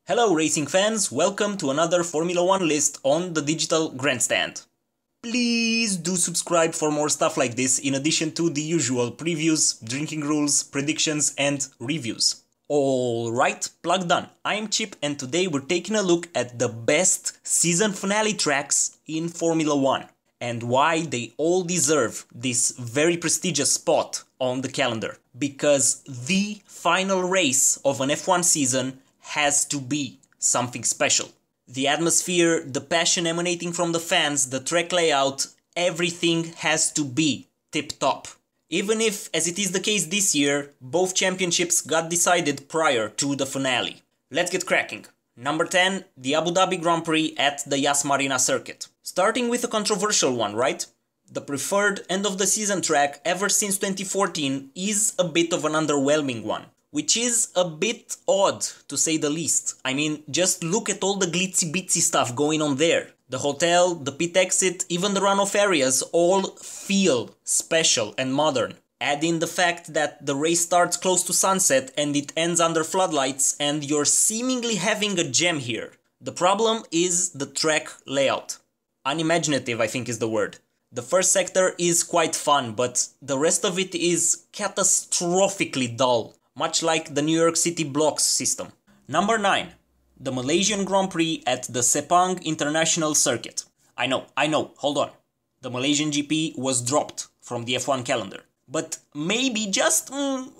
Hello racing fans, welcome to another Formula 1 list on the Digital Grandstand. Please do subscribe for more stuff like this in addition to the usual previews, drinking rules, predictions and reviews. Alright, plug done. I'm Chip and today we're taking a look at the best season finale tracks in Formula 1 and why they all deserve this very prestigious spot on the calendar. Because the final race of an F1 season has to be something special. The atmosphere, the passion emanating from the fans, the track layout, everything has to be tip-top. Even if, as it is the case this year, both championships got decided prior to the finale. Let's get cracking. Number 10, the Abu Dhabi Grand Prix at the Yas Marina circuit. Starting with a controversial one, right? The preferred end-of-the-season track ever since 2014 is a bit of an underwhelming one. Which is a bit odd, to say the least. I mean, just look at all the glitzy-bitsy stuff going on there. The hotel, the pit exit, even the runoff areas all feel special and modern. Add in the fact that the race starts close to sunset and it ends under floodlights and you're seemingly having a gem here. The problem is the track layout. Unimaginative, I think is the word. The first sector is quite fun, but the rest of it is catastrophically dull. Much like the New York City blocks system. Number 9. The Malaysian Grand Prix at the Sepang International Circuit. I know, hold on. The Malaysian GP was dropped from the F1 calendar. But maybe, just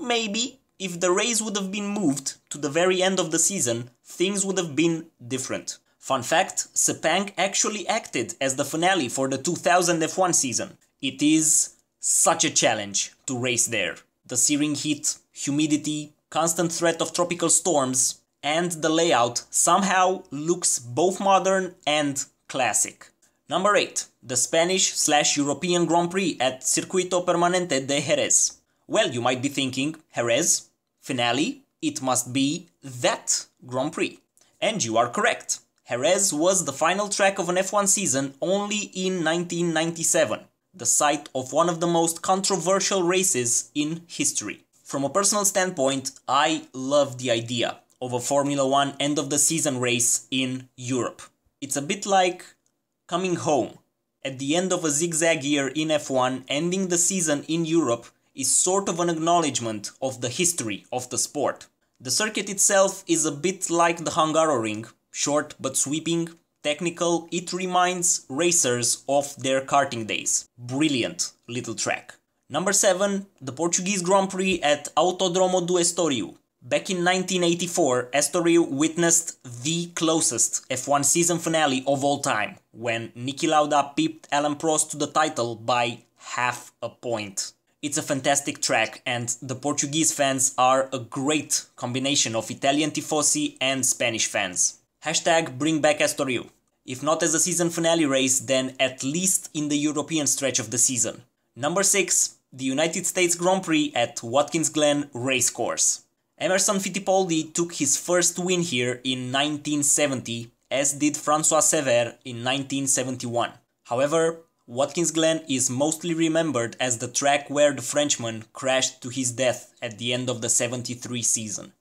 maybe, if the race would have been moved to the very end of the season, things would have been different. Fun fact, Sepang actually acted as the finale for the 2000 F1 season. It is such a challenge to race there. The searing heat, humidity, constant threat of tropical storms, and the layout somehow looks both modern and classic. Number 8. The Spanish/European Grand Prix at Circuito Permanente de Jerez. Well, you might be thinking, Jerez? Finale? It must be that Grand Prix. And you are correct. Jerez was the final track of an F1 season only in 1997. The site of one of the most controversial races in history. From a personal standpoint, I love the idea of a Formula 1 end-of-the-season race in Europe. It's a bit like coming home. At the end of a zigzag year in F1, ending the season in Europe is sort of an acknowledgement of the history of the sport. The circuit itself is a bit like the Hungaroring, short but sweeping, technical. It reminds racers of their karting days. Brilliant little track. Number 7, the Portuguese Grand Prix at Autódromo do Estoril. Back in 1984, Estoril witnessed the closest F1 season finale of all time, when Niki Lauda pipped Alain Prost to the title by half a point. It's a fantastic track and the Portuguese fans are a great combination of Italian tifosi and Spanish fans. Hashtag bring back Estoril. If not as a season finale race, then at least in the European stretch of the season. Number 6. The United States Grand Prix at Watkins Glen Racecourse. Emerson Fittipaldi took his first win here in 1970, as did François Sever in 1971. However, Watkins Glen is mostly remembered as the track where the Frenchman crashed to his death at the end of the 73 season.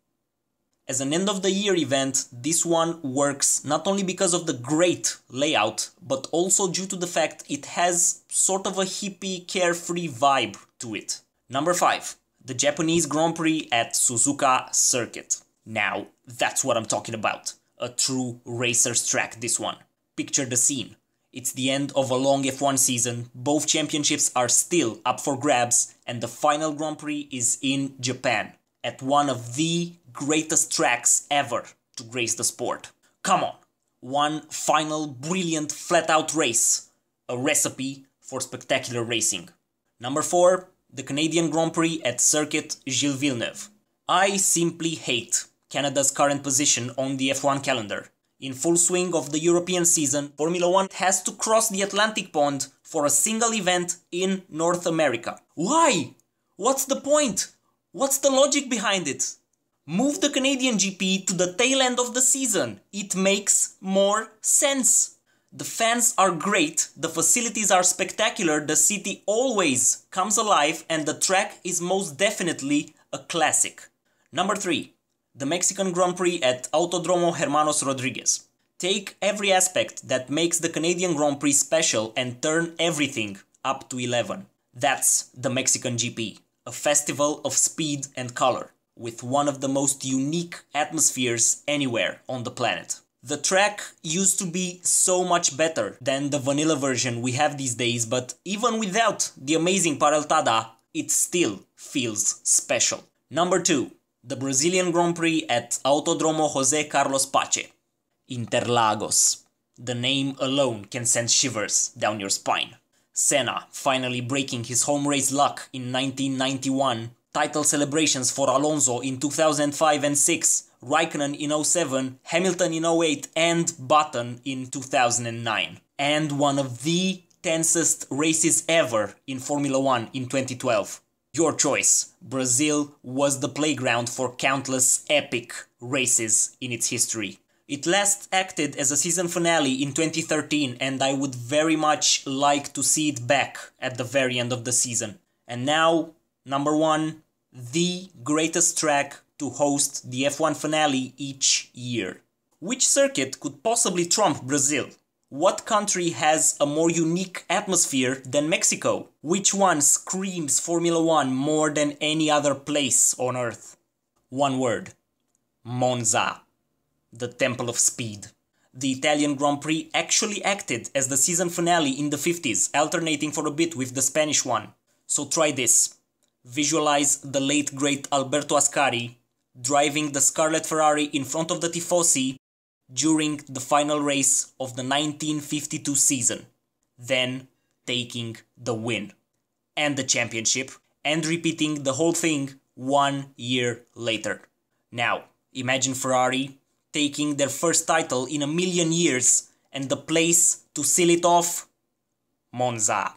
As an end-of-the-year event, this one works not only because of the great layout, but also due to the fact it has sort of a hippie, carefree vibe to it. Number 5. The Japanese Grand Prix at Suzuka Circuit. Now, that's what I'm talking about. A true racer's track, this one. Picture the scene. It's the end of a long F1 season, both championships are still up for grabs, and the final Grand Prix is in Japan, at one of the greatest tracks ever to grace the sport. Come on, one final brilliant flat-out race, a recipe for spectacular racing. Number 4, the Canadian Grand Prix at Circuit Gilles Villeneuve. I simply hate Canada's current position on the F1 calendar. In full swing of the European season, Formula 1 has to cross the Atlantic pond for a single event in North America. Why? What's the point? What's the logic behind it? Move the Canadian GP to the tail end of the season. It makes more sense. The fans are great, the facilities are spectacular, the city always comes alive, and the track is most definitely a classic. Number 3. The Mexican Grand Prix at Autodromo Hermanos Rodriguez. Take every aspect that makes the Canadian Grand Prix special and turn everything up to 11. That's the Mexican GP, a festival of speed and color, with one of the most unique atmospheres anywhere on the planet. The track used to be so much better than the vanilla version we have these days, but even without the amazing Pareltada, it still feels special. Number 2. The Brazilian Grand Prix at Autodromo José Carlos Pache. Interlagos. The name alone can send shivers down your spine. Senna finally breaking his home race luck in 1991, title celebrations for Alonso in 2005 and 6, Raikkonen in 07, Hamilton in 08 and Button in 2009. And one of the tensest races ever in Formula 1 in 2012. Your choice. Brazil was the playground for countless epic races in its history. It last acted as a season finale in 2013 and I would very much like to see it back at the very end of the season. And now, number 1, the greatest track to host the F1 finale each year. Which circuit could possibly trump Brazil? What country has a more unique atmosphere than Mexico? Which one screams Formula 1 more than any other place on Earth? One word. Monza. The Temple of Speed. The Italian Grand Prix actually acted as the season finale in the 50s, alternating for a bit with the Spanish one. So try this. Visualize the late great Alberto Ascari driving the Scarlet Ferrari in front of the Tifosi during the final race of the 1952 season, then taking the win and the championship and repeating the whole thing 1 year later. Now, imagine Ferrari taking their first title in a million years and the place to seal it off? Monza.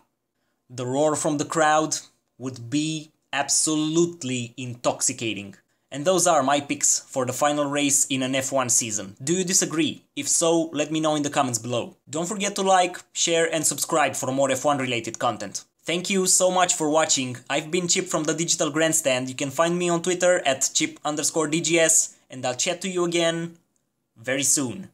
The roar from the crowd would be absolutely intoxicating. And those are my picks for the final race in an F1 season. Do you disagree? If so, let me know in the comments below. Don't forget to like, share and subscribe for more F1 related content. Thank you so much for watching. I've been Chip from the Digital Grandstand. You can find me on Twitter at chip_DGS and I'll chat to you again very soon.